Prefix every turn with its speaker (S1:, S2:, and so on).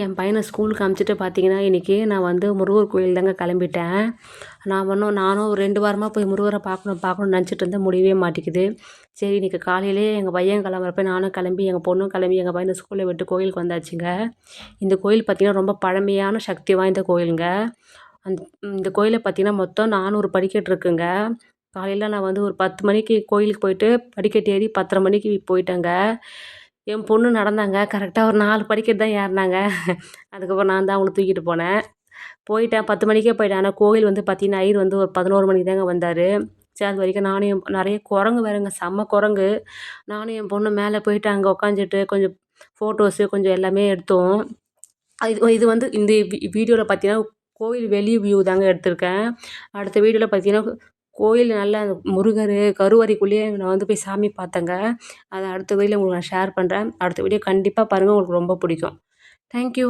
S1: என் பையனை ஸ்கூலுக்கு அனுப்பிச்சிட்டு பார்த்தீங்கன்னா, இன்றைக்கி நான் வந்து முருகர் கோயில் தாங்க கிளம்பிட்டேன். நானும் ஒரு 2 வாரமாக போய் முருகரை பார்க்கணும்னு நினச்சிட்டு இருந்தேன். முடியவே மாட்டேங்குது. சரி இன்றைக்கி காலையிலேயே எங்கள் பையன் கிளம்புறப்ப நானும் கிளம்பி, எங்கள் பொண்ணும் கிளம்பி எங்கள் பையனை ஸ்கூலில் விட்டு கோயிலுக்கு வந்தாச்சுங்க. இந்த கோயில் பார்த்திங்கன்னா ரொம்ப பழமையான சக்தி வாய்ந்த கோயிலுங்க. அந்த இந்த கோயிலில் பார்த்திங்கன்னா மொத்தம் 400 படிக்கட்டு இருக்குங்க. காலையில் நான் வந்து ஒரு 10 மணிக்கு கோயிலுக்கு போயிட்டு படிக்கட்டு ஏறி 10:30 மணிக்கு போயிட்டேங்க. என் பொண்ணு நடந்தாங்க. கரெக்டாக ஒரு 4 படிக்கட்டு தான் ஏறுனாங்க. அதுக்கப்புறம் நான் தான் அவங்கள தூக்கிட்டு போனேன். போயிட்டேன் 10 மணிக்கே போயிட்டேன். ஆனால் கோவில் வந்து பார்த்தீங்கன்னா, ஐயர் வந்து ஒரு 11 மணிக்கு தாங்க வந்தார். சரி அது வரைக்கும் நானும் நெறைய குரங்கு வேறங்க, செம்ம குரங்கு. நானும் என் பொண்ணும் மேலே போயிட்டு அங்கே உட்காந்துட்டு கொஞ்சம் ஃபோட்டோஸு கொஞ்சம் எல்லாமே எடுத்தோம். இது இது வந்து இந்த வீடியோவில் பார்த்தீங்கன்னா, கோவில் வெளி வியூ தாங்க எடுத்திருக்கேன். அடுத்த வீடியோவில் பார்த்தீங்கன்னா, கோயில் நல்லா முருகர் கருவறைக்குள்ளேயே நான் வந்து போய் சாமி பார்த்தேங்க. அதை அடுத்த வீடியோவில் உங்களுக்கு நான் ஷேர் பண்ணுறேன். அடுத்த வீடியோ கண்டிப்பாக பாருங்கள். உங்களுக்கு ரொம்ப பிடிக்கும். Thank you.